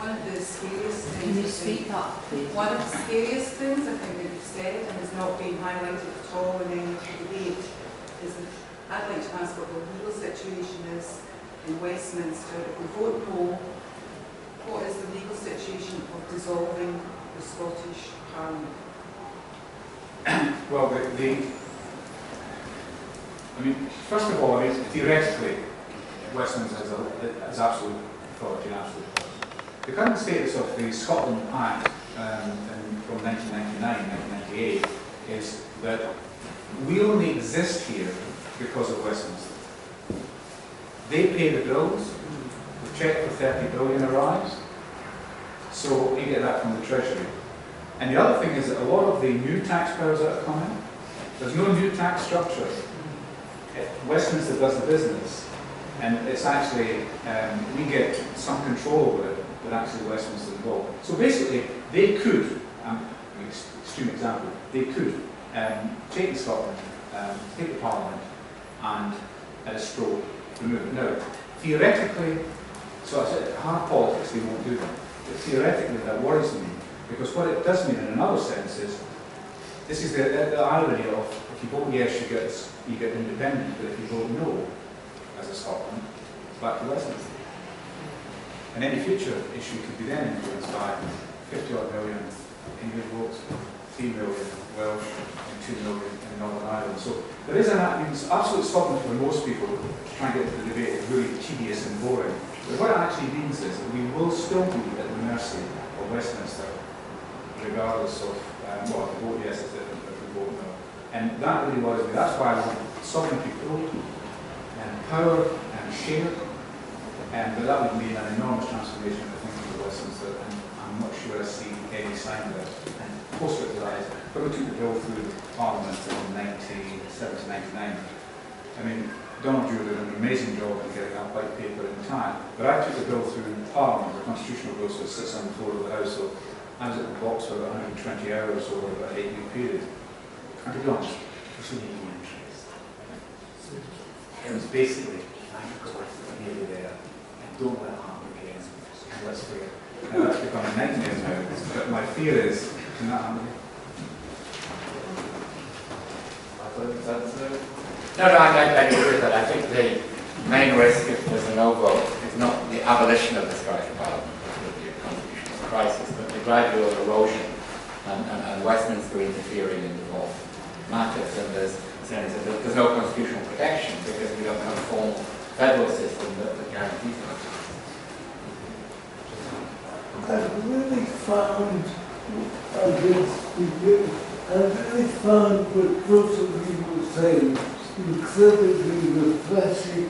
One of the scariest things. Can you speak up, please? One of the scariest things I think that you've said and has not been highlighted at all in any debate is that I'd like to ask what the legal situation is in Westminster. If we vote no, what is the legal situation of dissolving the Scottish Parliament? Well, I mean, first of all, I mean, theoretically, Westminster has absolute authority and absolute power. The current status of the Scotland Act from 1999-1998 is that we only exist here because of Westminster. They pay the bills, the cheque for 30 billion arrives, so you get that from the Treasury. And the other thing is that a lot of the new taxpayers that are coming, there's no new tax structure. Westminster does the business, and it's actually, we get some control over it, but actually Westminster involved. So basically, they could, extreme example, they could take Scotland, take the Parliament, and at a stroke, remove it. Now, theoretically, so I said, hard politics, they won't do that. But theoretically, that worries me, because what it does mean in another sense is, this is the irony of, if you vote yes, you get independent, but if you vote no, as a Scotland, it's back to Westminster. And any future issue could be then influenced by 50-odd million English votes, 3 million Welsh, and 2 million in Northern Ireland. So there is absolute Scotland for most people trying to get to the debate is really tedious and boring. But what it actually means is that we will still be at the mercy of Westminster, regardless of if we vote yes, if we vote no. And that really worries me. That's why I want sovereignty promoted and power and shared. But that would mean an enormous transformation of the thinking of Westminster, and I'm not sure I see any sign of it. And closer to that is, when we took the bill through Parliament in 1997-99, I mean, Donald Dewar did an amazing job in getting that white paper in time, but I took the bill through Parliament, the constitutional bill, so it sits on the floor of the House, so I was at the box for about 120 hours over about an 8-week period. And to be honest, there's so many entries. It was basically, thank God, nearly there, and don't let it happen again, and let's forget. Now that's become a nightmare now, but my fear is, can that happen? No, I agree with that. I think the main risk if there's a no vote is not the abolition of the Scottish Parliament, which would be a constitutional crisis, but the gradual erosion and Westminster interfering in the whole matters. And there's no constitutional protection because we don't have a formal federal system that guarantees it. I've really found what both of you were saying incredibly refreshing,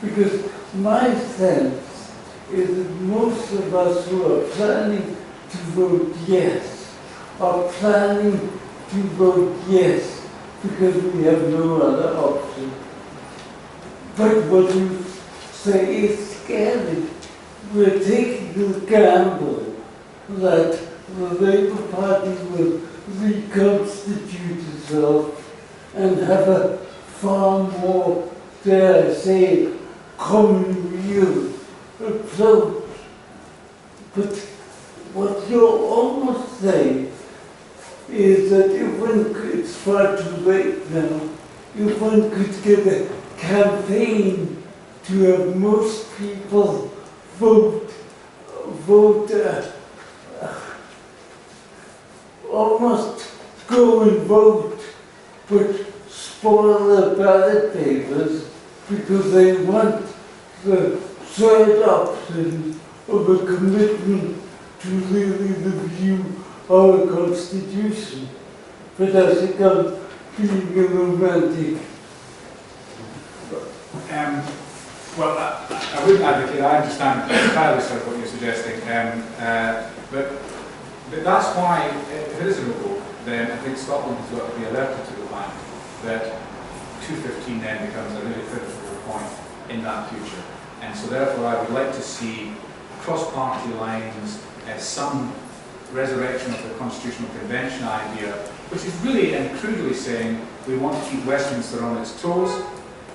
because my sense is that most of us who are planning to vote yes are planning to vote yes because we have no other option. But what you say is scary. We're taking the gamble that the Labour Party will reconstitute itself and have a far more, dare I say, common real approach. But what you're almost saying is that if it's far too late now, if one could get a campaign to have most people vote almost go and vote, but spoil their ballot papers because they want the third option of a commitment to really review our Constitution. But I think I'm being a romantic. Well, I wouldn't advocate, I understand entirely sort of what you're suggesting, but that's why, if it is a no vote, then I think Scotland has got to be alerted to the fact that 215 then becomes a really critical point in that future. And so therefore I would like to see cross-party lines, some resurrection of the Constitutional Convention idea, which is really and crudely saying we want to keep Westminster on its toes,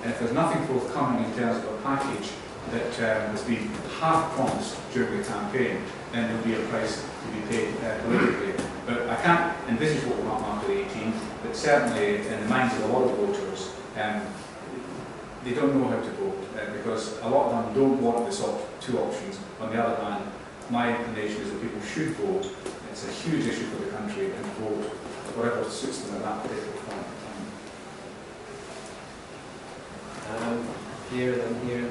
and if there's nothing forthcoming in terms of a package that has been half promised during the campaign, then there'll be a price to be paid politically. But I can't envisage what will happen after the 18th, but certainly in the minds of a lot of voters, they don't know how to vote because a lot of them don't want the two options. On the other hand, my inclination is that people should vote. It's a huge issue for the country, and vote whatever suits them at that particular point in time. Here, then here.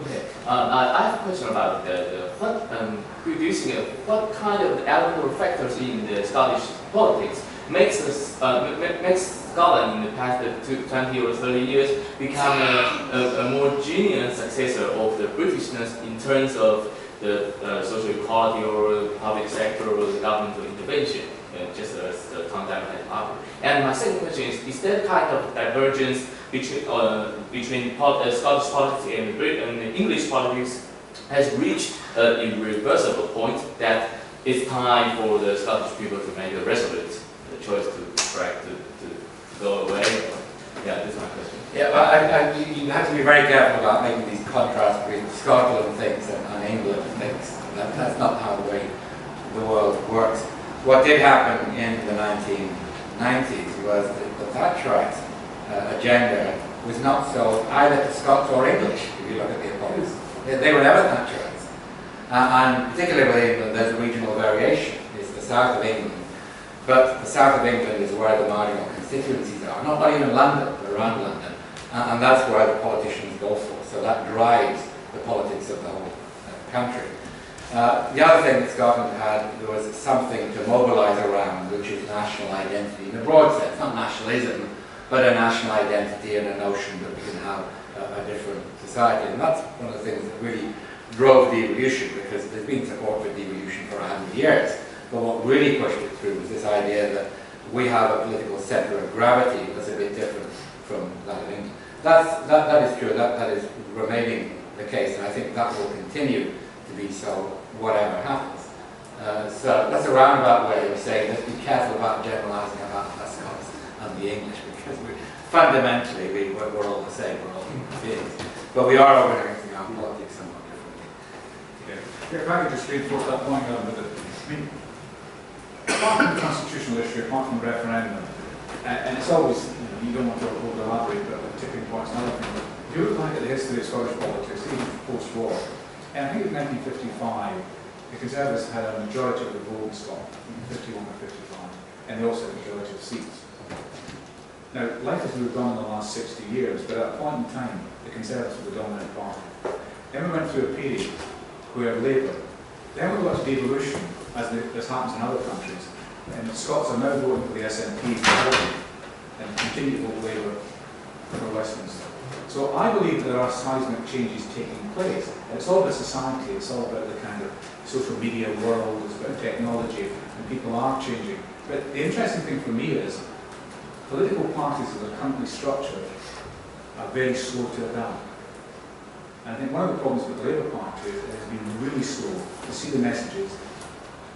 Okay. I have a question about do you think what kind of electoral factors in the Scottish politics makes Scotland in the past 20 or 30 years become a more genuine successor of the Britishness in terms of the social equality or public sector or the governmental intervention, just as the concept has argued. And my second question is that kind of divergence between Scottish politics and the English politics has reached an irreversible point that it's time for the Scottish people to make a resolute choice to go away? Yeah, this is my question. Yeah, you have to be very careful about making these contrasts between Scotland things and England things. That's not how the way the world works. What did happen in the 1990s was that the Thatcherite agenda was not sold either to Scots or English, if you look at the opponents. They were never Thatcherites. And particularly with England, there's a regional variation. It's the south of England. But the south of England is where the marginal constituencies are. Not even London, but around London. And that's where the politicians go for. So that drives the politics of the whole country. The other thing that Scotland had was something to mobilise around, which is national identity in a broad sense. Not nationalism, but a national identity and a notion that we can have a different society. And that's one of the things that really drove devolution, because there's been support for devolution for 100 years. But what really pushed it through was this idea that we have a political centre of gravity that's a bit different from that of England. That is true, that is remaining the case, and I think that will continue to be so, whatever happens. So that's a roundabout way of saying, let's be careful about generalising about the Scots and the English, because fundamentally we're all the same, we're all human beings. But we are organizing our politics somewhat differently. Yeah, if I could just reinforce that point a little bit. I mean, apart from the constitutional issue, apart from the referendum, and it's always, you don't want to over-elaborate, but the tipping point's another thing. If you look back at the history of Scottish politics, even post-war, and I think in 1955, the Conservatives had a majority of the vote in Scotland, 51 or 55, and they also had a majority of seats. Now, life has moved on in the last 60 years, but at a point in time, the Conservatives were the dominant party. Then we went through a period where Labour, then we got to devolution, as happens in other countries, and Scots are now voting for the SNP and continue to vote Labour for Westminster. So I believe there are seismic changes taking place. It's all about society, it's all about the kind of social media world, it's about technology, and people are changing. But the interesting thing for me is, political parties that are currently structured are very slow to adapt. And I think one of the problems with the Labour Party is it has been really slow to see the messages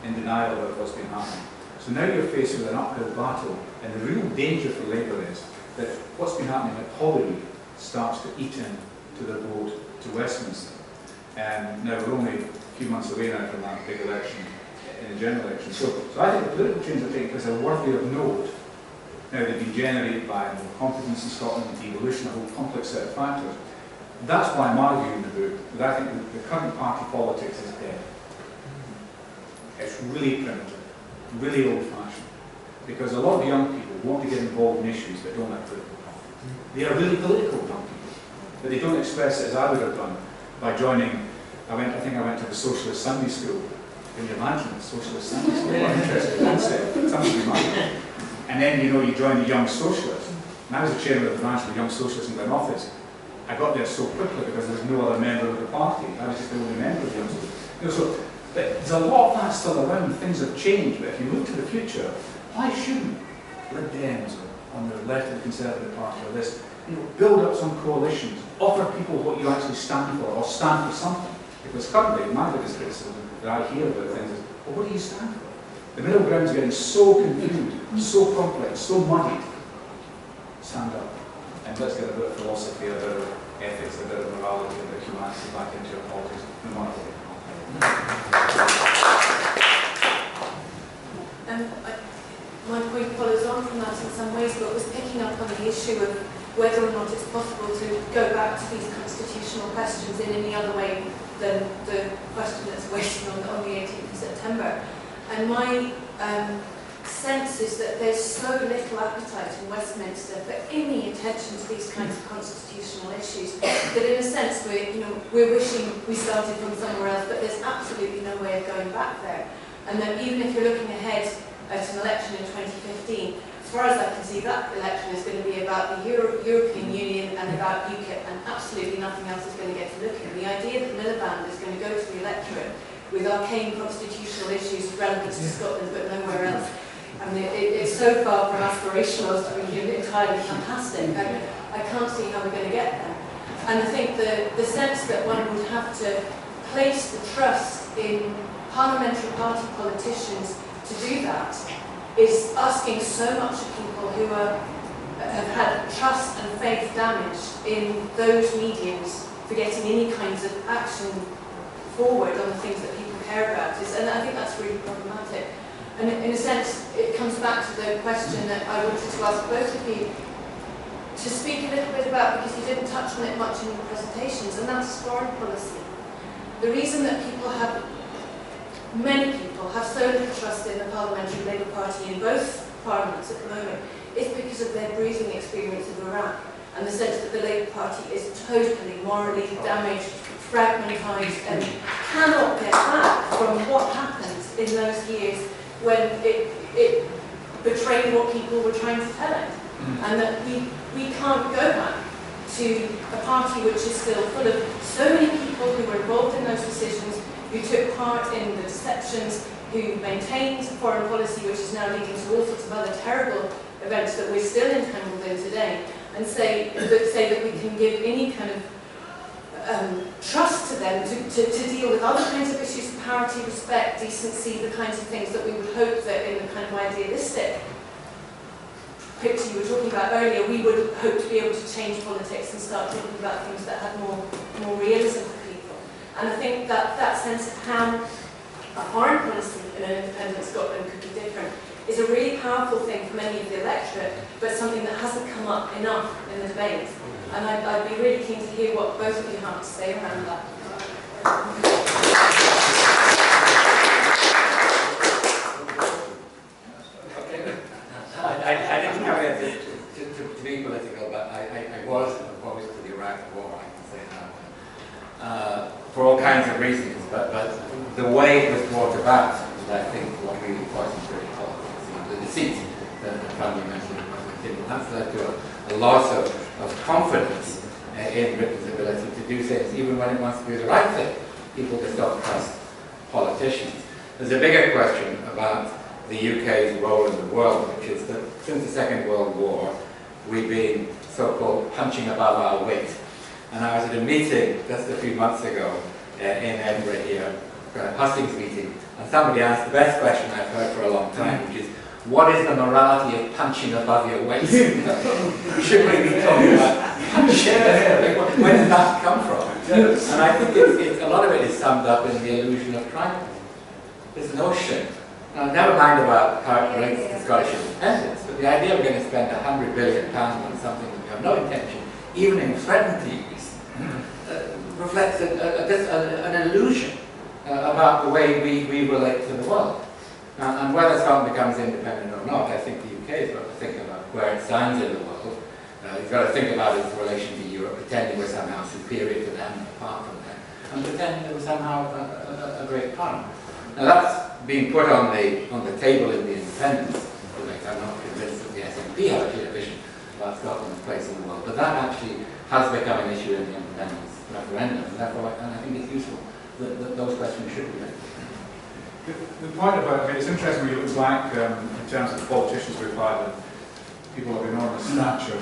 in denial about what's been happening. So now you're faced with an uphill battle, and the real danger for Labour is that what's been happening at Holyrood starts to eat into the vote to Westminster. Now we're only a few months away now from that big election, in the general election. So I think the political changes that take place are worthy of note. Now they've been generated by more confidence in Scotland, devolution, a whole complex set of factors. That's why I'm arguing in the book that I think the current party politics is dead. It's really primitive, really old-fashioned, because a lot of young people want to get involved in issues but don't have political parties. They are really political young people, but they don't express it as I would have done by joining. I think I went to the Socialist Sunday School. Can you imagine the Socialist Sunday School? What an interesting concept. Somebody might. And then you join the Young Socialists. And I was the chairman of the branch of the Young Socialists in Glen Office. I got there so quickly because there was no other member of the party. I was just the only member of the Young Socialists. But there's a lot of that still around. Things have changed. But if you look to the future, why shouldn't Lib Dems or on the left of the Conservative Party or this, build up some coalitions, offer people what you actually stand for, or stand for something? Because currently, my biggest criticism that I hear about things is, well, what do you stand for? The middle ground is getting so confused, so complex, so muddied. Stand up and let's get a bit of philosophy about ethics, a bit of morality, a bit of humanity back into your politics, no matter what. My point follows on from that in some ways, but was picking up on the issue of whether or not it's possible to go back to these constitutional questions in any other way than the question that's waiting on the 18th of September. And my sense is that there's so little appetite in Westminster for any attention to these kinds of constitutional issues that in a sense we're wishing we started from somewhere else, but there's absolutely no way of going back there. And that even if you're looking ahead at an election in 2015, as far as I can see, that election is going to be about the European Union and about UKIP, and absolutely nothing else is going to get to look at. The idea that Miliband is going to go to the electorate with arcane constitutional issues relevant to Scotland but nowhere else, I mean, it's so far from aspirational as to be entirely fantastic. I can't see how we're going to get there. And I think the sense that one would have to place the trust in parliamentary party politicians to do that is asking so much of people who have had trust and faith damaged in those mediums for getting any kinds of action forward on the things that people care about. And I think that's really problematic. And in a sense, it comes back to the question that I wanted to ask both of you to speak a little bit about, because you didn't touch on it much in your presentations, and that's foreign policy. The reason that many people have so little trust in the Parliamentary Labour Party in both parliaments at the moment is because of their bruising experience of Iraq and the sense that the Labour Party is totally morally damaged, fragmentised, and cannot get back from what happened in those years when it betrayed what people were trying to tell it. And that we can't go back to a party which is still full of so many people who were involved in those decisions, who took part in the deceptions, who maintained foreign policy which is now leading to all sorts of other terrible events that we're still entangled in today, and say that we can give any kind of trust to them to deal with other kinds of issues, parity, respect, decency, the kinds of things that we would hope that in the kind of idealistic picture you were talking about earlier, we would hope to be able to change politics and start talking about things that had more realism for people. And I think that sense of how a foreign policy in an independent Scotland could be different is a really powerful thing for many of the electorate, but something that hasn't come up enough in the debate. And I'd be really keen to hear what both of you have to say around that. I didn't come here to be political, but I was opposed to the Iraq War, I can say that, for all kinds of reasons. But the way it was brought about is, I think, what really poisoned British politics. The deceit that the family mentioned, that's led to a loss of confidence in Britain's ability to do things, even when it wants to do the right thing. People just don't trust politicians. There's a bigger question about the UK's role in the world, which is that since the Second World War, we've been so-called punching above our weight. And I was at a meeting just a few months ago in Edinburgh here, a hustings meeting, and somebody asked the best question I've heard for a long time, which is, what is the morality of punching above your weight? Should we be talking about punching? Where did that come from? And I think a lot of it is summed up in the illusion of triumph. This notion, now never mind about how it relates to Scottish independence, but the idea we're going to spend £100 billion on something that we have no intention, even in threatened to use, reflects an illusion about the way we relate to the world. And whether Scotland becomes independent or not, I think the UK has got to think about where it stands in the world. It's got to think about its relation to Europe, pretending we're somehow superior to them, apart from them, and pretending that we're somehow a great power. Now that's being put on the table in the independence debate. I'm not convinced that the SNP have a clear vision about Scotland's place in the world, but that actually has become an issue in the independence referendum, and therefore I think it's useful that those questions should be raised. The point about, it's interesting when you look back in terms of the politicians we've had and people of enormous stature.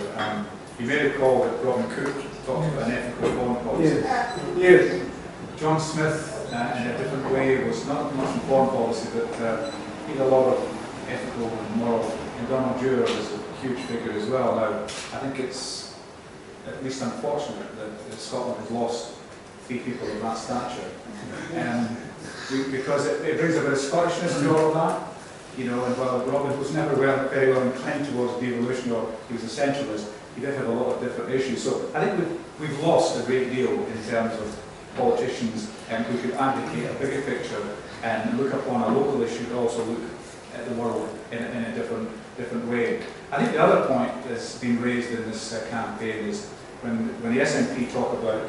You may recall that Robin Cook talked about an ethical foreign policy. Yes. John Smith, in a different way, was not much in foreign policy, but he had a lot of ethical and moral. And Donald Dewar was a huge figure as well. Now, I think it's at least unfortunate that Scotland has lost 3 people of that stature. Because it brings a bit of Scottishness to all of that. You know, and while Robin was never very well inclined towards devolution, or he was a centralist, he did have a lot of different issues. So I think we've lost a great deal in terms of politicians who could advocate a bigger picture and look upon a local issue, but also look at the world in a different way. I think the other point that's been raised in this campaign is when the SNP talk about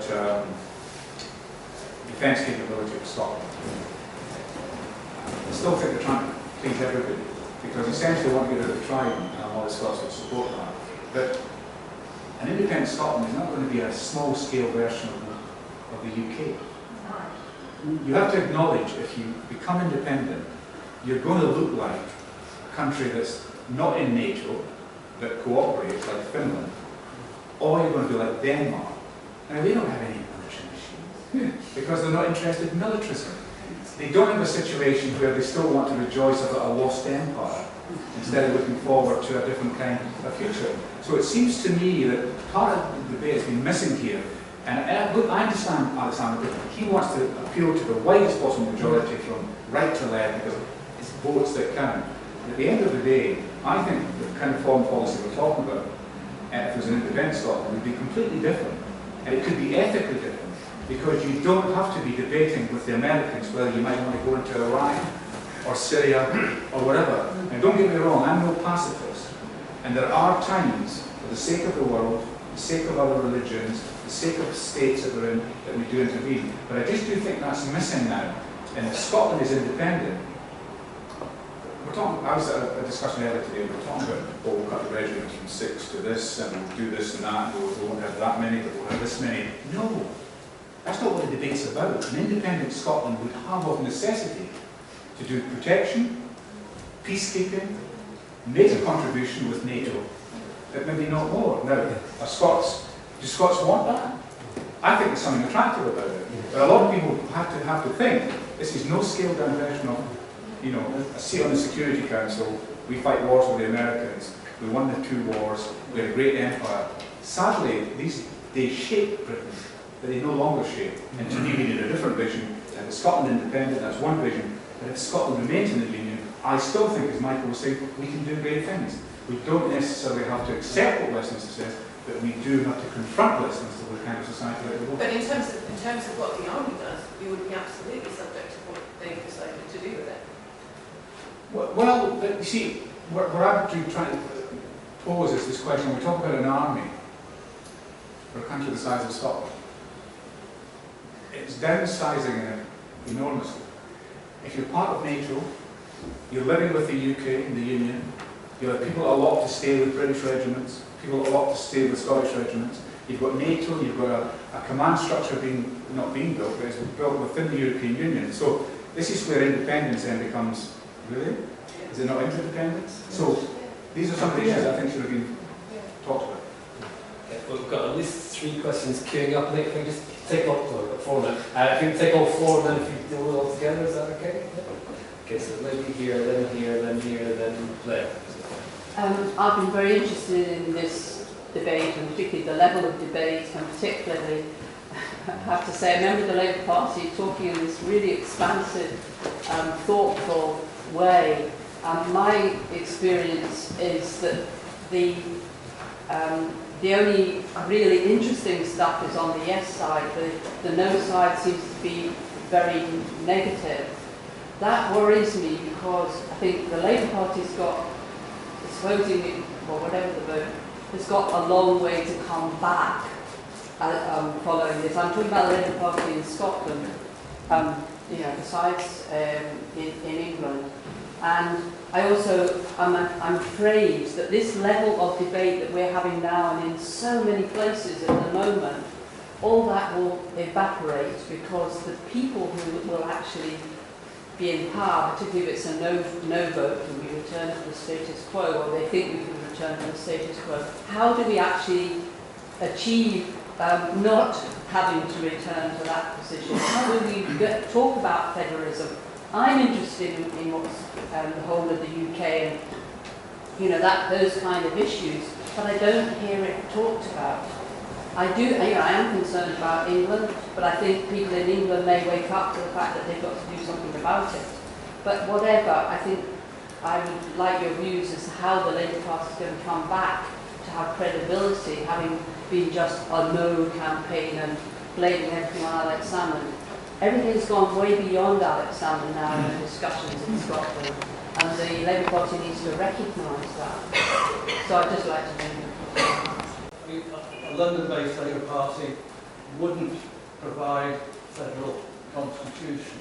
defence capability of Scotland. I still think they're trying to please everybody, because essentially they want to get rid of the tribe, and a lot of Scots will support that. But an independent Scotland is not going to be a small-scale version of the UK. You have to acknowledge, if you become independent, you're going to look like a country that's not in NATO, but cooperates, like Finland, or you're going to be like Denmark. Now, they don't have any military machines, because they're not interested in militarism. They don't have a situation where they still want to rejoice about a lost empire, instead of looking forward to a different kind of future. So it seems to me that part of the debate has been missing here. And look, I understand Alexander, he wants to appeal to the widest possible majority from right to left, because it's votes that count. At the end of the day, I think the kind of foreign policy we're talking about, if it was an independent Scotland, would be completely different. And it could be ethically different, because you don't have to be debating with the Americans whether you might want to go into Iraq or Syria or whatever. And don't get me wrong, I'm no pacifist. And there are times, for the sake of the world, for the sake of other religions, for the sake of the states that we're in, that we do intervene. But I just do think that's missing now. And if Scotland is independent, I was at a discussion earlier today, we were talking about, oh, we'll cut the regiments from 6 to this, and we'll do this and that, and we won't have that many, but we'll have this many. No, that's not what the debate's about. An independent Scotland would have of necessity to do protection, peacekeeping, make a contribution with NATO, but maybe not more. Now, do Scots want that? I think there's something attractive about it. But a lot of people have to think, this is no scaled down version of, you know, a seat on the Security Council, we fight wars with the Americans, we won the 2 wars, we had a great empire. Sadly, they shaped Britain, but they no longer shape. And to me, we need a different vision. And if Scotland independent, that's one vision. But if Scotland remains in the Union, I still think, as Michael was saying, we can do great things. We don't necessarily have to accept what Westminster says, but we do have to confront Westminster with the kind of society that we want. But in terms of what the army does, you would be absolutely subject to what they've decided to do with it. Well, you see, what I'm trying to pose is this question. When we talk about an army for a country the size of Scotland, it's downsizing it enormously. If you're part of NATO, you're living with the UK and the Union, you have people a lot to stay with British regiments, people a lot to stay with Scottish regiments, you've got NATO, you've got a command structure not being built, but it's built within the European Union. So this is where independence then becomes, really? Is it not interdependence? So these are some of the issues I think should have been talked about. Okay, well, we've got at least 3 questions queuing up. I think if we just take all, well, we've got 4 now. If we can take all 4, then if you deal with it all together, is that okay? Okay, so maybe here, then here, then here, then there. I've been very interested in this debate, and particularly the level of debate, and particularly, I have to say, a member of the Labour Party talking in this really expansive, thoughtful way. My experience is that the only really interesting stuff is on the yes side. The no side seems to be very negative. That worries me, because I think the Labour Party's got, supposing, or whatever the vote, has got a long way to come back following this. I'm talking about the Labour Party in Scotland, you know, besides in England. And I also, I'm afraid that this level of debate that we're having now and in so many places at the moment, all that will evaporate, because the people who will actually be in power, particularly if it's a no vote and we return to the status quo, or they think we can return to the status quo, how do we actually achieve not having to return to that position? How do we talk about federalism? I'm interested in what's the whole of the UK and, you know, those kind of issues, but I don't hear it talked about. I am concerned about England, but I think people in England may wake up to the fact that they've got to do something about it. But whatever, I think I would like your views as to how the Labour Party is going to come back to have credibility, having been just a no campaign and blaming everything on Alex Salmond. Everything's gone way beyond Alex Salmond now in the discussions in Scotland, and the Labour Party needs to recognise that. So I'd just like to know your thoughts. A London-based Labour Party wouldn't provide federal constitution.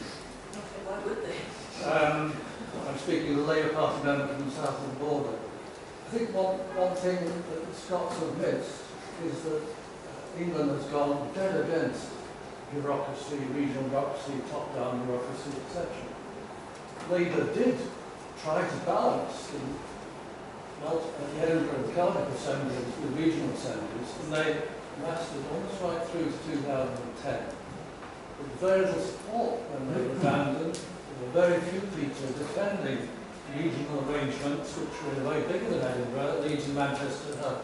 Why would they? I'm speaking of the Labour Party member from the south of the border. I think one thing that the Scots have missed is that England has gone dead against bureaucracy, regional bureaucracy, top-down bureaucracy, etc. Labour did try to balance at the Edinburgh and Cardiff assemblies with regional assemblies, and they lasted almost right through to 2010. With very little support when they were abandoned. There were very few people defending regional arrangements, which were in a way bigger than Edinburgh. Leeds and Manchester are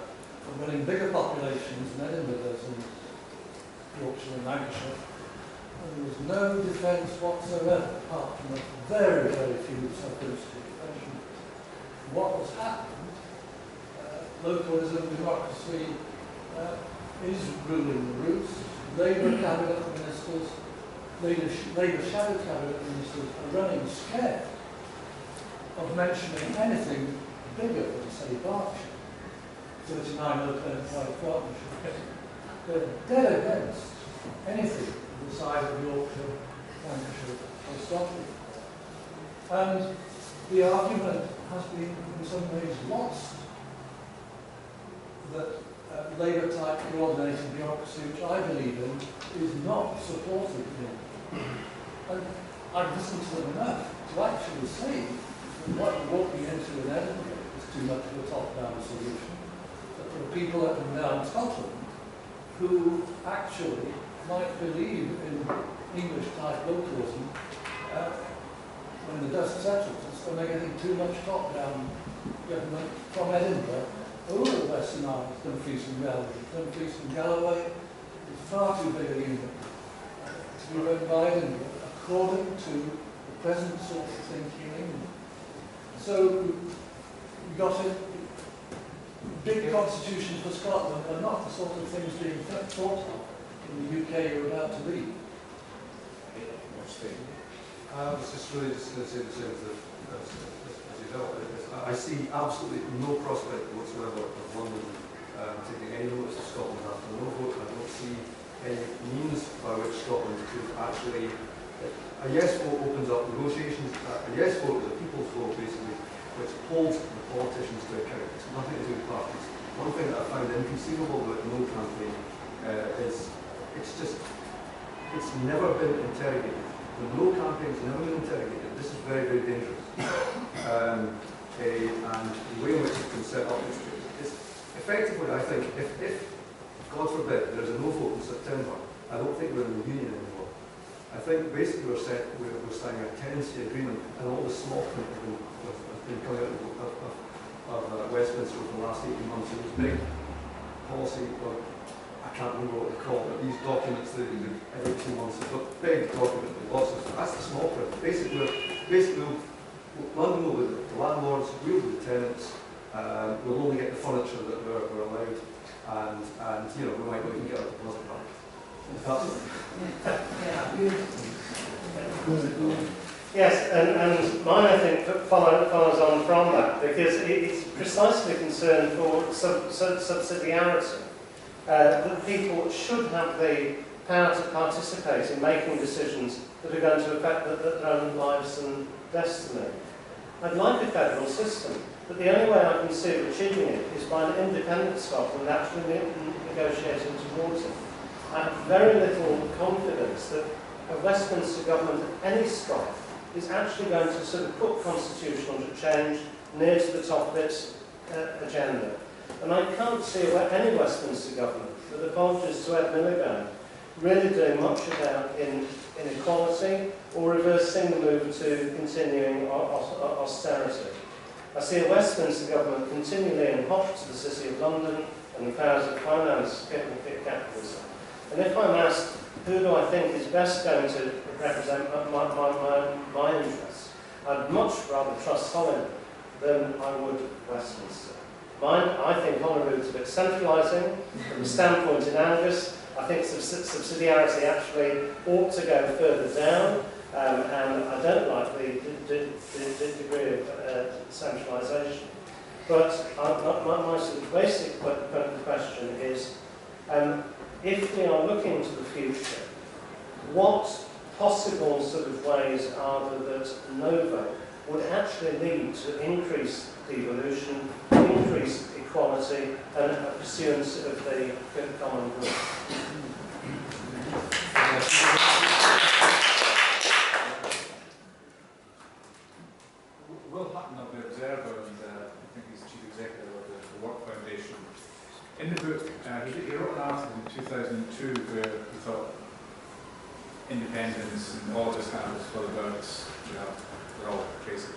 running bigger populations than Edinburgh does in Yorkshire and Lancashire. And there was no defence whatsoever, apart from a very, very few subgroups. What has happened, localism, democracy is ruling the roots. Labour cabinet ministers, Labour shadow cabinet ministers are running scared of mentioning anything bigger than, say, Berkshire, 39 local enterprise partnership. They're dead against anything the size of Yorkshire, Lancashire or Scotland. And the argument has been in some ways lost that Labour-type coordinated bureaucracy, which I believe in, is not supported in. And I've listened to them enough to actually see that what you're walking into in Edinburgh is too much of a top-down solution. That there are people up and down Scotland who actually might believe in English-type localism when the dust settles. When they're getting too much top-down government from Edinburgh, the Western Isles, Dumfries and Galloway is far too big a unit to be run by Edinburgh according to the present sort of thinking in England. So we got it. Big constitutions for Scotland are not the sort of things being thought of in the UK you're about to leave. I was just really just going to say the same as you know. I see absolutely no prospect whatsoever of London taking any notice of Scotland after no vote. I don't see any means by which Scotland could actually... A yes vote opens up negotiations. A yes vote is a people's vote, basically, which holds the politicians to account. It's nothing to do with parties. One thing that I find inconceivable about the No campaign is it's never been interrogated. The No campaign has never been interrogated. This is very, very dangerous. And the way in which it's been set up is effectively, I think, if God forbid, there's a no vote in September, I don't think we're in the Union anymore. I think basically we're signing a tenancy agreement, and all the small print has been coming out of Westminster over the last 18 months. It was big policy, or I can't remember what they call it, but these documents that you do every 2 months, but big document with lots of stuff. That's the small print. Basically, London will be the landlords, we'll be the tenants, we'll only get the furniture that we're allowed, and you know, we might not even get a deposit back. Yes, and mine, I think, follows on from that, because it's precisely concerned for subsidiarity. That people should have the power to participate in making decisions that are going to affect their own lives and destiny. I'd like a federal system, but the only way I can see of achieving it is by an independent Scotland actually negotiating towards it. I have very little confidence that a Westminster government at any stripe is actually going to sort of put constitutional change near to the top of its agenda. And I can't see any Westminster government, with apologies to Ed Miliband, really doing much about inequality or reversing the move to continuing austerity. I see a Westminster government continually in hop to the City of London, and the powers of finance capitalism. And if I'm asked, who do I think is best going to represent my interests, I'd much rather trust Holyrood than I would Westminster. I think Holyrood's a bit centralising. From the standpoint in Angus, I think subsidiarity actually ought to go further down, and I don't like the degree of centralisation. But my sort of basic question is, if we are looking to the future, what possible sort of ways are there that no vote would actually lead to increased devolution, increased equality, and a pursuance of the common good? Will Hutton of the Observer, and I think he's Chief Executive of the Work Foundation, in the book, he wrote an article in 2002 where he thought independence and all this kind of was full about, they're all crazy.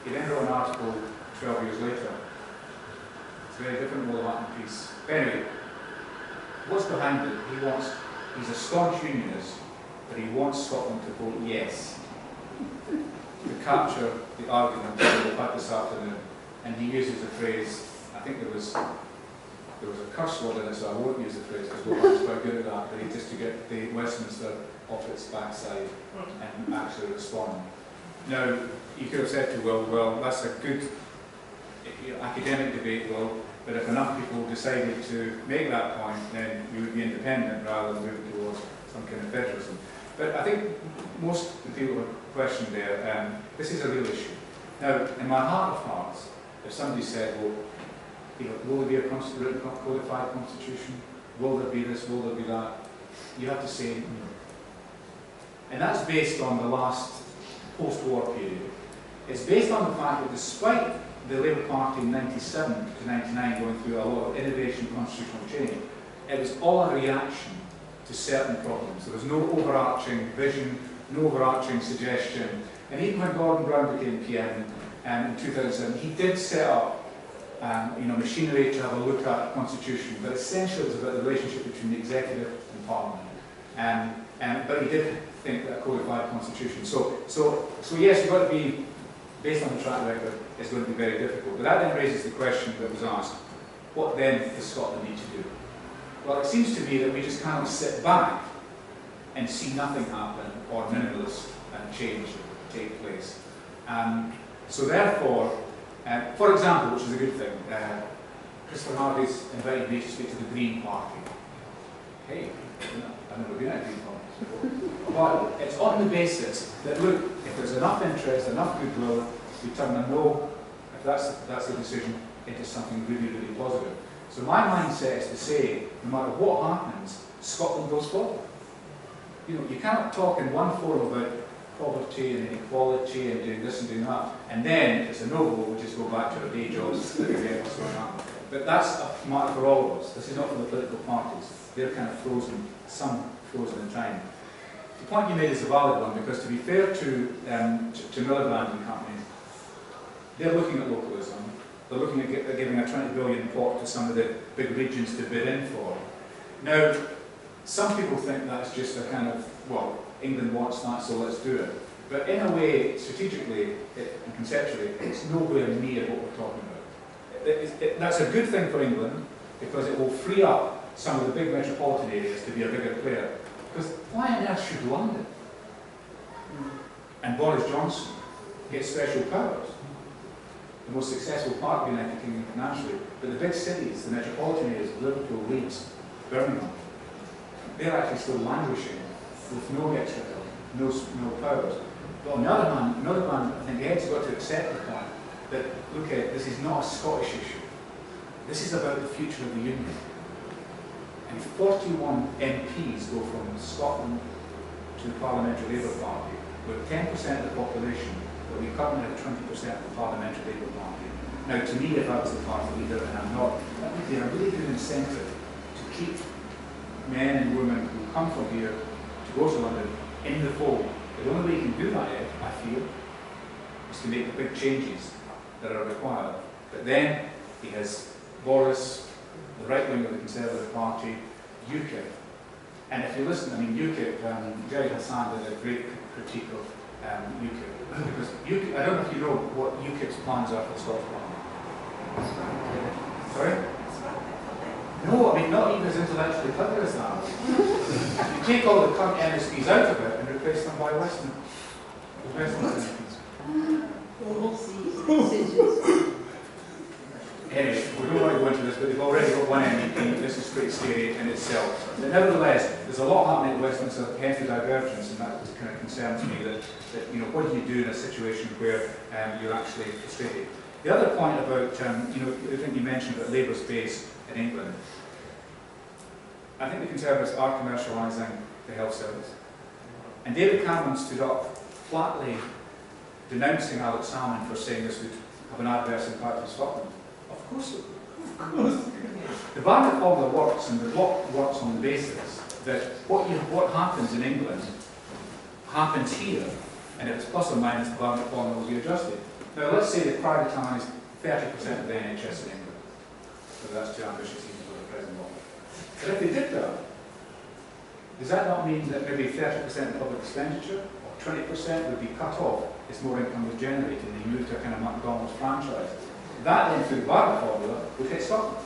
He then wrote an article 12 years later. It's a very different Will Hutton piece. But anyway, what's behind it? He's a staunch unionist, but he wants Scotland to vote yes, to capture the argument that we've had this afternoon. And he uses the phrase, I think there was a curse word in it, so I won't use the phrase because Will Hutton's quite good at that, but just to get the Westminster off its backside and actually respond. Now, you could have said to Will, well, that's a good academic debate, Will, but if enough people decided to make that point, then you would be independent rather than moving towards some kind of federalism. But I think most of the people who have questioned there, this is a real issue. Now, in my heart of hearts, if somebody said, well, will there be a written codified constitution? Will there be this? Will there be that? You have to say no. And that's based on the last post-war period. It's based on the fact that despite the Labour Party in 97 to 99 going through a lot of innovation, constitutional change, it was all a reaction to certain problems. There was no overarching vision, no overarching suggestion. And even when Gordon Brown became PM in 2007, he did set up machinery to have a look at the constitution, but essentially it was about the relationship between the executive and parliament. But he did think that a codified constitution. So yes, you've got to be, based on the track record, it's going to be very difficult. But that then raises the question that was asked, what then does Scotland need to do? Well, it seems to me that we just cannot sit back and see nothing happen or minimalist change take place. So therefore, for example, which is a good thing, Christopher Harvey's invited me to speak to the Green Party. Hey, I've never been at a Green Party before. But it's on the basis that, look, if there's enough interest, enough goodwill, we turn a no, if that's the decision, into something really, really positive. So my mindset is to say, no matter what happens, Scotland goes forward. You cannot talk in one forum about poverty and inequality and doing this and doing that, and then if it's a no vote, we'll just go back to our day jobs and forget what's going on. But that's a matter for all of us. This is not for the political parties. They're kind of frozen, some frozen in time. The point you made is a valid one, because to be fair to Miliband and company, they're looking at localism. They're looking at giving a 20 billion pot to some of the big regions to bid in for. Now, some people think that's just a kind of, well, England wants that, so let's do it. But in a way, strategically and conceptually, it's nowhere near what we're talking about. That's a good thing for England, because it will free up some of the big metropolitan areas to be a bigger player. Because why on earth should London and Boris Johnson get special powers? The most successful part of the United Kingdom financially, but the big cities, the metropolitan areas, Liverpool, Leeds, Birmingham, they're actually still languishing with no extra, no powers. But on the other hand, I think the head's got to accept the point that, look, this is not a Scottish issue. This is about the future of the Union. And 41 MPs go from Scotland to the Parliamentary Labour Party, with 10% of the population, but we currently have 20% of the Parliamentary Labour Party. Now, to me, if I was the party leader, and I'm not, that would be a really good incentive to keep men and women who come from here to go to London in the fold. The only way you can do that, I feel, is to make the big changes that are required. But then he has Boris, the right wing of the Conservative Party, UKIP. And if you listen, I mean, UKIP, Jerry Hassan did a great critique of UKIP. Because UKIP, I don't know if you know what UKIP's plans are for the Scottish Parliament. Sorry? No, I mean, not even as intellectually clever as that. You take all the current MSPs out of it and replace them by Western MSPs. Anyway, we don't want to go into this, but they've already got one MEP. This is pretty scary in itself. But nevertheless, there's a lot happening at Westminster, hence the divergence, and that kind of concerns me. That you know, what do you do in a situation where you're actually frustrated? The other point about, you know, I think you mentioned about Labour's base in England. I think the Conservatives are commercialising the health service. And David Cameron stood up flatly denouncing Alex Salmond for saying this would have an adverse impact on Scotland. Of course it would. Of course. The Barnett formula works, and the block works on the basis that what happens in England happens here, and if it's plus or minus, the Barnett formula will be adjusted. Now, let's say they privatise 30% of the NHS in England. So that's too ambitious even for the present law. But if they did that, does that not mean that maybe 30% of public expenditure, or 20% would be cut off as more income was generated and they moved to a kind of McDonald's franchise? That then, through the Barnett formula, would hit Scotland.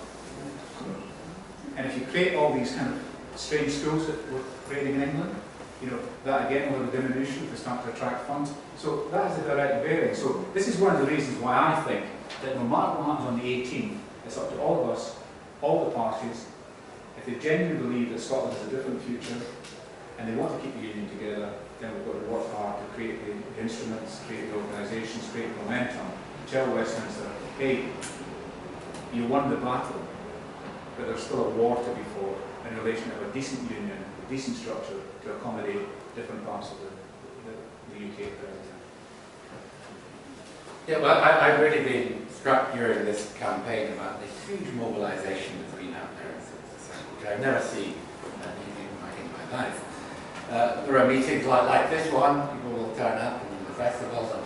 And if you create all these kind of strange schools that we're creating in England, you know, that again will have a diminution if they start to attract funds. So that is a direct bearing. So this is one of the reasons why I think that no matter what happens on the 18th, it's up to all of us, all the parties, if they genuinely believe that Scotland has a different future and they want to keep the union together, then we've got to work hard to create the instruments, create the organisations, create the momentum, tell Westminster, hey, you won the battle, but there's still a war to be fought in relation to a decent union, a decent structure to accommodate different parts of the UK at present time. Yeah, well, I've really been struck during this campaign about the huge mobilisation that's been out there in civil society, which I've never seen in my life. There are meetings like this one. People will turn up in the festivals and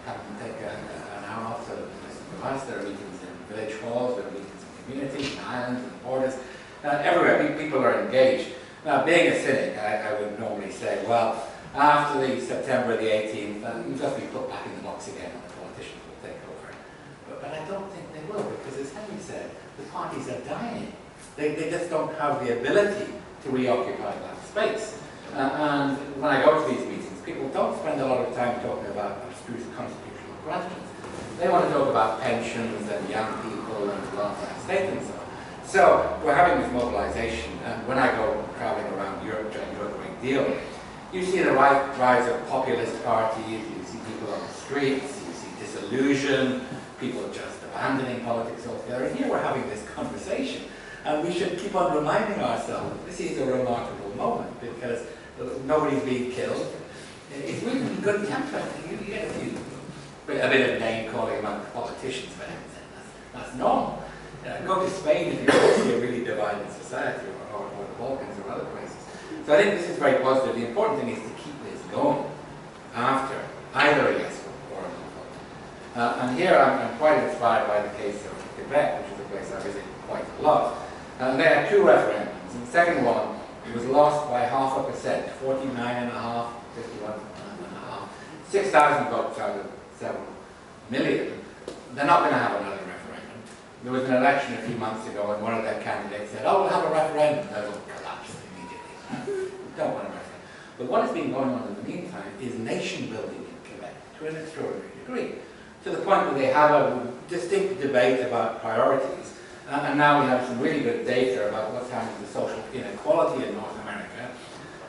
have to take an hour off to listen to us. There are meetings in village halls, there are meetings in communities, in islands, and borders. Everywhere people are engaged. Now, being a cynic, I would normally say, well, after the September the 18th, you'll just be put back in the box again and the politicians will take over. But I don't think they will, because as Henry said, the parties are dying. They just don't have the ability to reoccupy that space. And when I go to these meetings, people don't spend a lot of time talking about abstruse constitutional questions. They want to talk about pensions and young people and welfare state and so on. So we're having this mobilisation, and when I go travelling around Europe, which I do a great deal, you see the rise of populist parties, you see people on the streets, you see disillusion, people just abandoning politics altogether. And here we're having this conversation, and we should keep on reminding ourselves that this is a remarkable moment, because nobody's being killed. It's really good temper. You get a bit of name calling among politicians, but that's normal. Go to Spain if you want to see a really divided society, or the Balkans or other places. So I think this is very positive. The important thing is to keep this going after either a yes vote or a no vote. And here I'm quite inspired by the case of Quebec, which is a place I visit quite a lot. And they had two referendums. And the second one was lost by 0.5%, 49.5, 51.5, 6,000 votes out of 7 million. They're not going to have another referendum. There was an election a few months ago, and one of their candidates said, "Oh, we'll have a referendum." That will collapse immediately. We don't want a referendum. But what has been going on in the meantime is nation building in Quebec to an extraordinary degree, to the point where they have a distinct debate about priorities. And now we have some really good data about what's happening to social inequality in North America.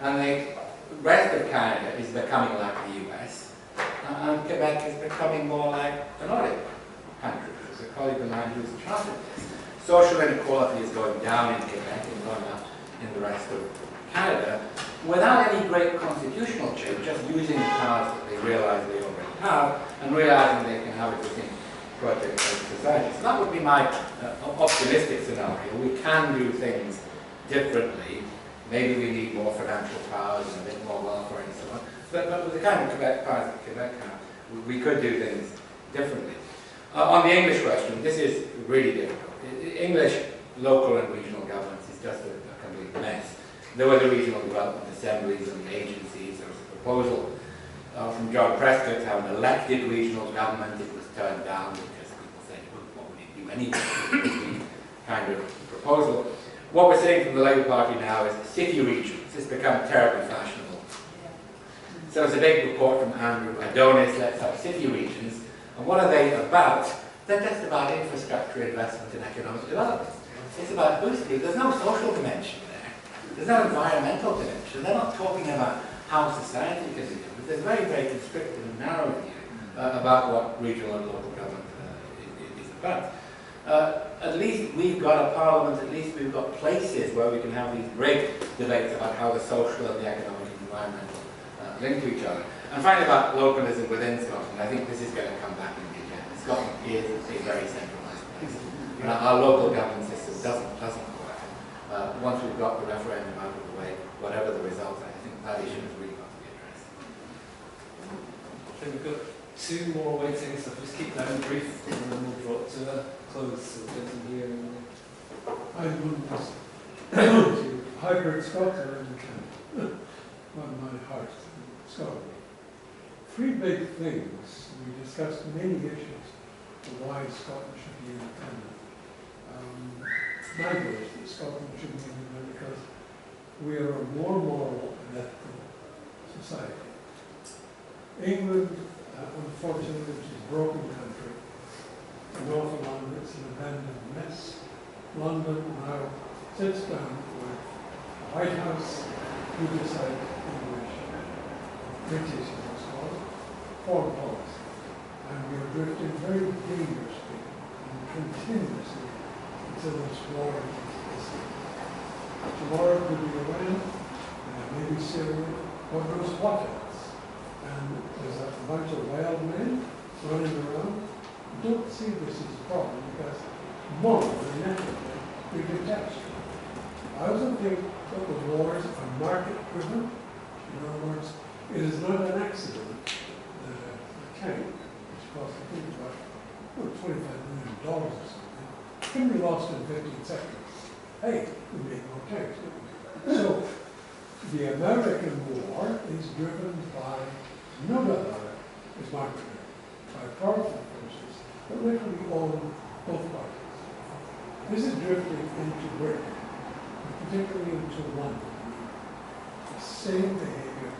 And the rest of Canada is becoming like the US. And Quebec is becoming more like the Nordic countries. There's a colleague of mine who's charted this. Social inequality is going down in Quebec and going up in the rest of Canada without any great constitutional change, just using the powers that they realize they already have and realizing they can have a distinct project-based society. So that would be my optimistic scenario. We can do things differently. Maybe we need more financial powers and a bit more welfare and so on. But with the kind of Quebec powers that Quebec have, we could do things differently. On the English question, this is really difficult. English local and regional governments is just a complete mess. There were the regional development assemblies and agencies. There was a proposal from John Prescott to have an elected regional government. It was turned down because people said, well, what would it do anyway? Kind of proposal. What we're seeing from the Labour Party now is city regions. It's become terribly fashionable. So it's a big report from Andrew Adonis, let's have city regions. And what are they about? They're just about infrastructure investment and economic development. It's about boosting. There's no social dimension there. There's no environmental dimension. They're not talking about how society can be done. There's very, very constricted and narrow view about what regional and local government is about. At least we've got a parliament, at least we've got places where we can have these great debates about how the social and the economic and environmental link to each other. And finally about localism within Scotland, I think this is going to come back in the agenda. Scotland is a very centralised place. And our local government system doesn't work. Once we've got the referendum out of the way, whatever the result, I think that issue has really got to be addressed. I think we've got two more waiting, so just keep that brief and then we'll draw it to a close. So we'll get here and I would to hybrid Scotland on my heart, Scotland. Three big things. We discussed many issues of why Scotland should be independent. My view is that Scotland should be independent because we are a more moral and ethical society. England, unfortunately, is a broken country. In Northern Ireland, it's an abandoned mess. London now sits down with the White House, who decide English, British, as it's called, foreign policy. And we are drifting very dangerously and continuously until this war is. Tomorrow could be Iran, maybe Syria, God knows what else. And there's a bunch of wild men running around. I don't see this as a problem because morally and ethically we detach. I also think that the wars are market-driven. In other words, it is not an accident that a tank, which costs I think about $25 million or something, can be lost in 15 seconds. Hey, we made more tanks, didn't we? So the American war is driven by no other is market-driven, by powerful forces that literally own both parties. This is drifting into Britain, particularly into London. The same behavior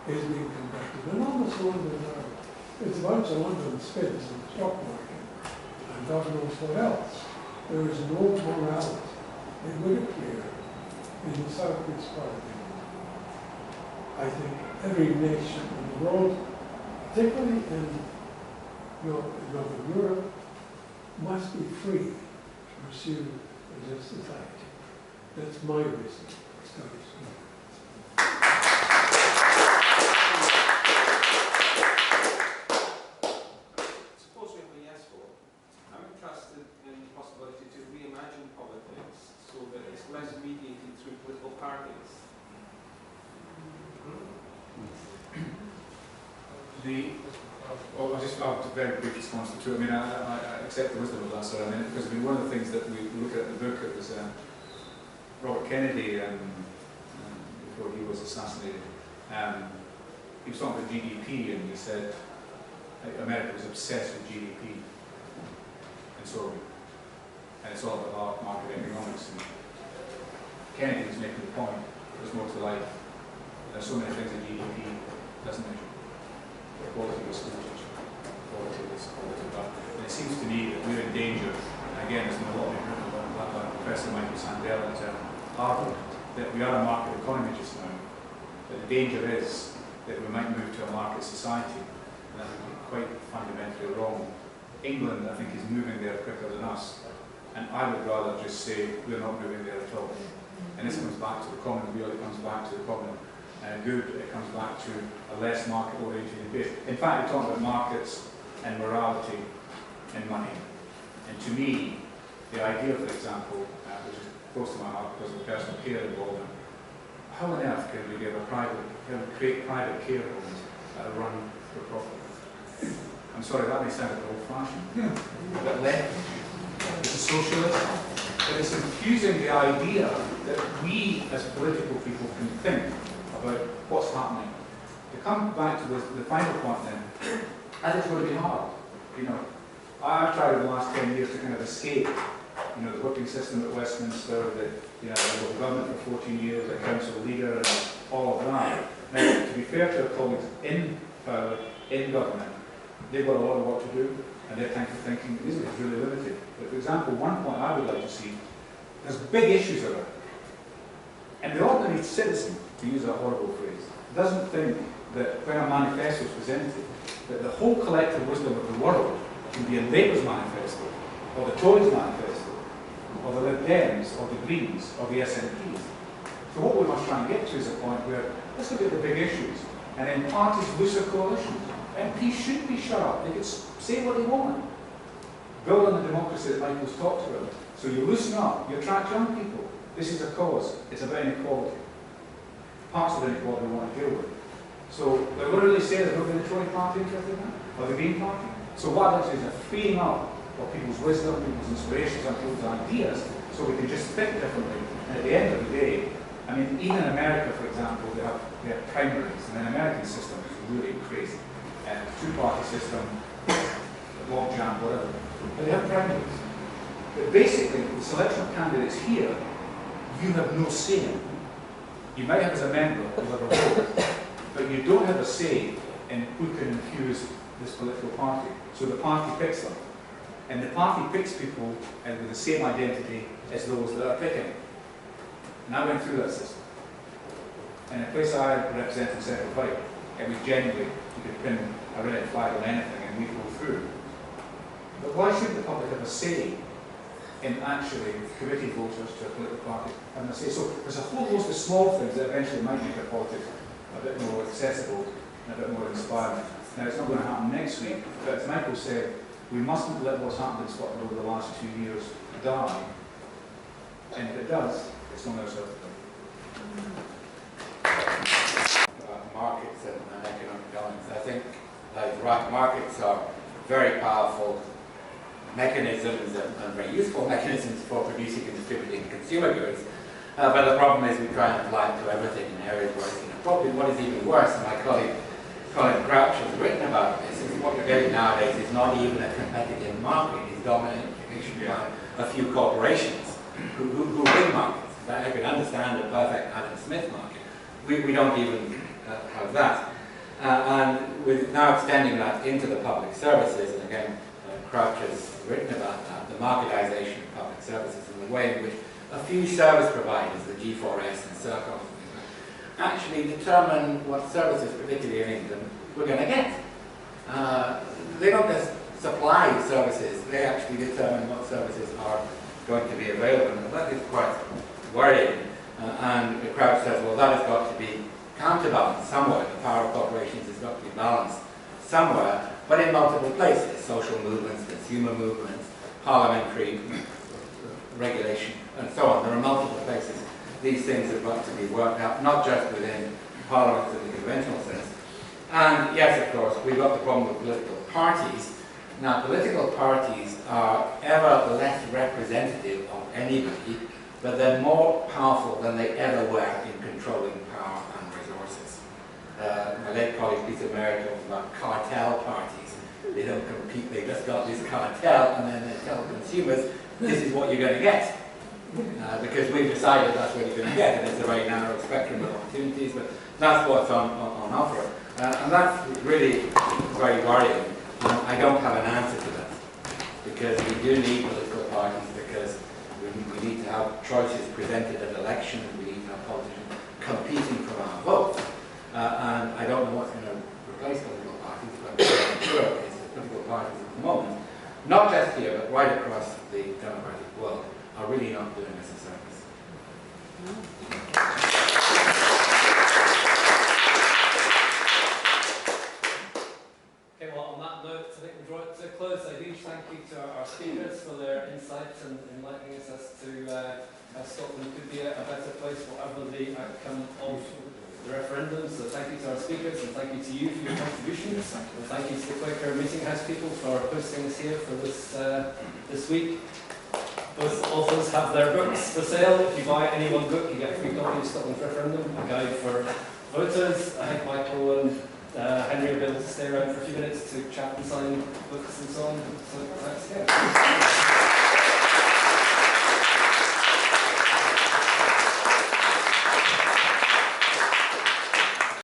is being conducted. And almost London now, it's a bunch of London spids in the stock market, and God knows what else. There is no morality. It would appear in the southeast part of England. I think every nation in the world, particularly in Northern Europe, must be free to pursue as a society. That's my reason for studies. Suppose we have a yes vote. I'm interested in the possibility to reimagine politics so that it's less mediated through political parties. I'll just have a very brief response to two. I mean, I accept the wisdom of that sort of minute because I mean, one of the things that we look at in the book, it was Robert Kennedy, before he was assassinated, he was talking about GDP and he said America was obsessed with GDP, and so it's all about market economics. And Kennedy was making the point, there's more to life. There's so many things that GDP doesn't measure. Quality was quality, quality was quality. But it seems to me that we're in danger, and again, there's been a lot of written about that by Professor Michael Sandel at Harvard, that we are a market economy just now. But the danger is that we might move to a market society, and that would be quite fundamentally wrong. England, I think, is moving there quicker than us, and I would rather just say we're not moving there at all. And this comes back to the common weal, it comes back to the common good, it comes back to a less market-oriented base. In fact, we talk about markets and morality and money. And to me, the idea, for example, which is close to my heart because of the personal care involvement, how on earth can we create private care homes that are run for profit? I'm sorry, that may sound a bit old-fashioned, but left is a socialist. but it's infusing the idea that we as political people can think about what's happening. To come back to the final point then, I think it's going to be hard. You know, I've tried in the last 10 years to kind of escape, you know, the working system at Westminster, the, you know, the local government for 14 years, a council leader, and all of that. Now, to be fair to our colleagues in power, in government, they've got a lot of work to do, and their time for thinking is really limited. But for example, one point I would like to see, there's big issues around. And the ordinary citizen, to use a horrible phrase, doesn't think that when a manifesto is presented, that the whole collective wisdom of the world can be in Labour's manifesto, or the Tories' manifesto, or the Lib Dems, or the Greens, or the SNPs. So what we must try and get to is a point where, let's look at the big issues, and in parties looser coalitions. MPs should be shut up, they could say what they want. Build on the democracy that Michael's talked about. So you loosen up, you attract young people. This is a cause, it's about inequality. Parts of inequality we want to deal with. So we're going to really say there's nobody in the Tory party interested in that, or the Green party. So what I'd like to is a freeing up of people's wisdom, people's inspirations, and people's ideas, so we can just think differently. And at the end of the day, I mean, even in America, for example, they have primaries, and the American system is really crazy. Two-party system, logjam, whatever. But they have primaries. But basically, the selection of candidates here, you have no say in. You might have as a member of a vote, but you don't have a say in who can infuse this political party. So the party picks them. And the party picks people with the same identity as those that are picking. And I went through that system. And the place I represent in Central Fight, it was genuinely, you could pin a red flag on anything and we'd go through. But why shouldn't the public have a say in actually committing voters to a political party having a say? So there's a whole host of small things that eventually might make our politics a bit more accessible and a bit more inspiring. Now, it's not going to happen next week, but as Michael said, we mustn't let what's happened in Scotland over the last 2 years die. And if it does, it's on ourselves to blame. Markets and economic balance. I think markets are very powerful mechanisms and very useful mechanisms for producing and distributing consumer goods. But the problem is we try and apply it to everything in areas where it's inappropriate. What is even worse, and my colleague Colin Crouch has written about this, is what you're getting nowadays is not even a competitive market, it's dominated by a few corporations who win markets. I could understand a perfect Adam Smith market. We don't even have that. And with now extending that into the public services, and again, Crouch has written about that, the marketization of public services and the way in which a few service providers, the G4S and Circle, actually determine what services, particularly in England, we're going to get. They don't just supply services, they actually determine what services are going to be available, and that is quite worrying. And the Crouch says, well, that has got to be counterbalanced somewhere. The power of corporations has got to be balanced somewhere, but in multiple places. Social movements, consumer movements, parliamentary regulation, and so on. There are multiple places these things have got to be worked out, not just within Parliament in the conventional sense. And yes, of course, we've got the problem with political parties. Now, political parties are ever less representative of anybody, but they're more powerful than they ever were in controlling power and resources. My late colleague Peter Merritt talked about cartel parties. They don't compete, they just got this cartel, and then they tell consumers, this is what you're going to get. Because we've decided that's what you're going to get, and it's a very narrow spectrum of opportunities, but that's what's on offer. And that's really very worrying. I don't have an answer to that, because we do need political parties, because we need to have choices presented at elections, we need to have politicians competing for our votes. And I don't know what's going to replace political parties, but I'm sure is that political parties at the moment, not just here, but right across the democratic world, are really not doing us a service. Okay, well, on that note, I think we'll draw it to a close. A huge thank you to our speakers for their insights and enlightening us as to how Scotland could be a better place, whatever the outcome of the referendum. So thank you to our speakers, and thank you to you for your contributions. And thank you to the Quaker Meeting House people for hosting us here for this week. Both authors have their books for sale. If you buy any one book, you get a free copy of Scotland's Referendum, a guide for voters. I think Michael and Henry will be able to stay around for a few minutes to chat and sign books and so on. So